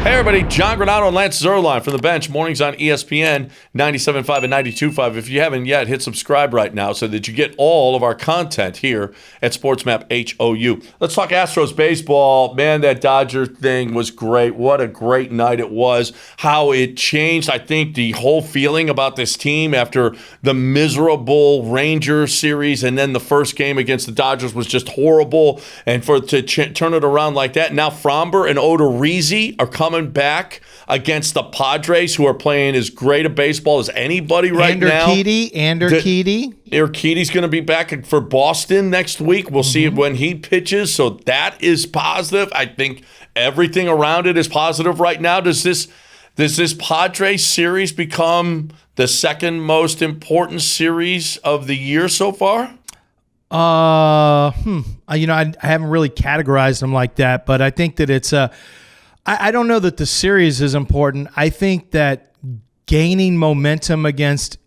Hey everybody, John Granato and Lance Zierlein from the bench. Mornings on ESPN 97.5 and 92.5. If you haven't yet, hit subscribe right now so that you get all of our content here at SportsMap HOU. Let's talk Astros baseball. Man, that Dodger thing was great. What a great night it was. How it changed, I think, the whole feeling about this team after the miserable Rangers series, and then the first game against the Dodgers was just horrible. And to turn it around like that, now Framber and Odorizzi are coming back against the Padres, who are playing as great a baseball as anybody right now. Urquidy's going to be back for Boston next week. We'll see when he pitches, so that is positive. I think everything around it is positive right now. Does this Padres series become the second most important series of the year so far? I haven't really categorized them like that, but I think that it's I don't know that the series is important. I think that gaining momentum against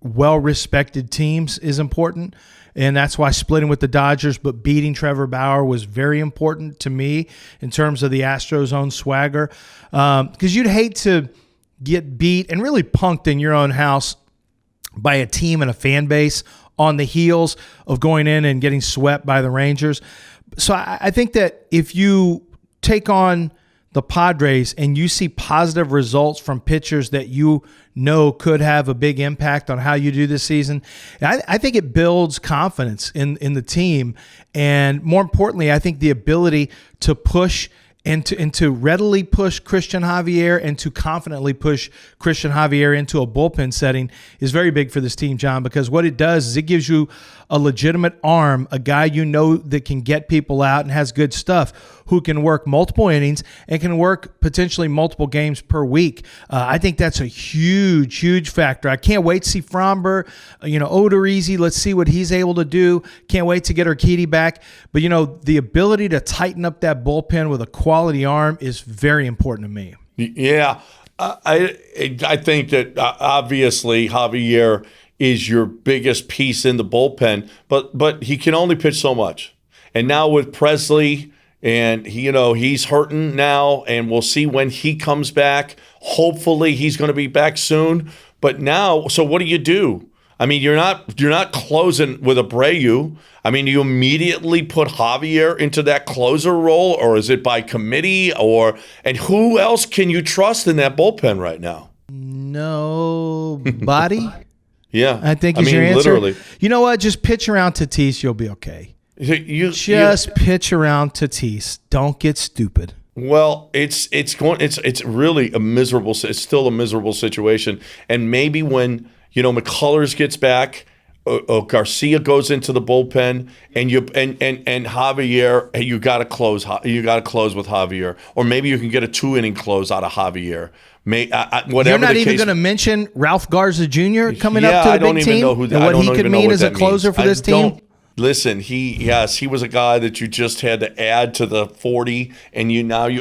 well-respected teams is important, and that's why splitting with the Dodgers but beating Trevor Bauer was very important to me in terms of the Astros' own swagger, because you'd hate to get beat and really punked in your own house by a team and a fan base on the heels of going in and getting swept by the Rangers. So I think that if you take on the Padres and you see positive results from pitchers that you know could have a big impact on how you do this season, I think it builds confidence in the team. And more importantly, I think the ability to push and to readily push Christian Javier and to confidently push Christian Javier into a bullpen setting is very big for this team, John, because what it does is it gives you a legitimate arm, a guy you know that can get people out and has good stuff, who can work multiple innings and can work potentially multiple games per week. I think that's a huge, huge factor. I can't wait to see Framber, Odorizzi. Let's see what he's able to do. Can't wait to get Urquidy back. But, the ability to tighten up that bullpen with a quality arm is very important to me. Yeah, I think that obviously Javier is your biggest piece in the bullpen, but he can only pitch so much. And now with Presley, and he's hurting now, and we'll see when he comes back. Hopefully he's going to be back soon. But now, so what do? I mean, you're not closing with Abreu. I mean, you immediately put Javier into that closer role, or is it by committee? And who else can you trust in that bullpen right now? Nobody. Yeah, I think is your answer. Literally. You know what? Just pitch around Tatis, you'll be okay. Just pitch around Tatis. Don't get stupid. Well, it's really a miserable. It's still a miserable situation, and maybe when McCullers gets back, Garcia goes into the bullpen, and Javier, you got to close. You got to close with Javier, or maybe you can get a 2-inning close out of Javier. Whatever. You're not even going to mention Ralph Garza Jr. coming up to the big team, and what he could mean as a closer for this team. Listen, he was a guy that you just had to add to the 40, and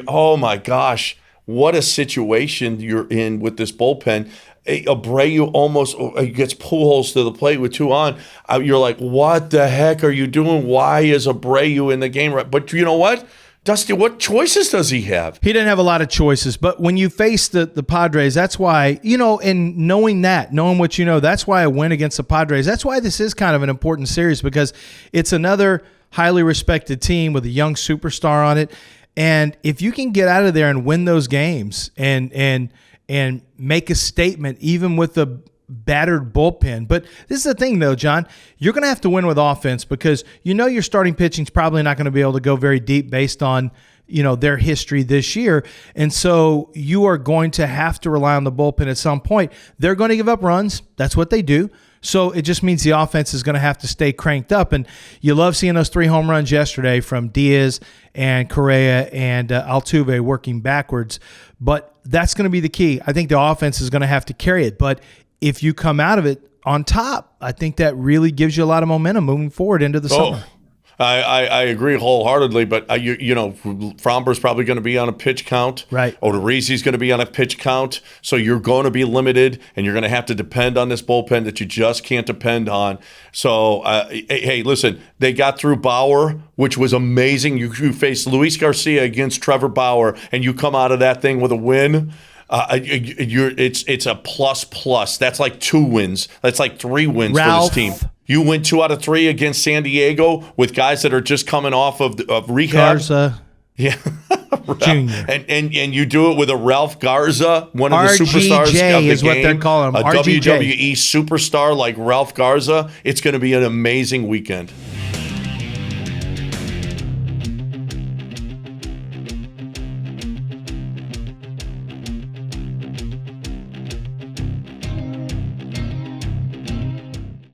oh my gosh, what a situation you're in with this bullpen. Abreu almost gets Pujols to the plate with 2 on. You're like, what the heck are you doing? Why is Abreu in the game? But you know what? Dusty, what choices does he have? He didn't have a lot of choices, but when you face the Padres, that's why, and knowing what that's why I win against the Padres. That's why this is kind of an important series, because it's another highly respected team with a young superstar on it. And if you can get out of there and win those games and make a statement, even with the battered bullpen. But this is the thing, though, John. You're going to have to win with offense, because your starting pitching is probably not going to be able to go very deep based on their history this year. And so you are going to have to rely on the bullpen at some point. They're going to give up runs. That's what they do. So it just means the offense is going to have to stay cranked up. And you love seeing those 3 home runs yesterday from Diaz and Correa and Altuve working backwards. But that's going to be the key. I think the offense is going to have to carry it. But if you come out of it on top, I think that really gives you a lot of momentum moving forward into the summer. I agree wholeheartedly, but Framber's probably going to be on a pitch count. Right. Odorizzi's going to be on a pitch count. So you're going to be limited, and you're going to have to depend on this bullpen that you just can't depend on. So, hey, listen, they got through Bauer, which was amazing. You faced Luis Garcia against Trevor Bauer, and you come out of that thing with a win. It's a plus. That's like 2 wins. That's like 3 wins Ralph. for this team. You win 2 out of 3 against San Diego with guys that are just coming off of rehab. Garza. Yeah. Junior. And you do it with a Ralph Garza, one of the superstars of the is what game, they're calling him. a RGJ. WWE superstar like Ralph Garza. It's going to be an amazing weekend.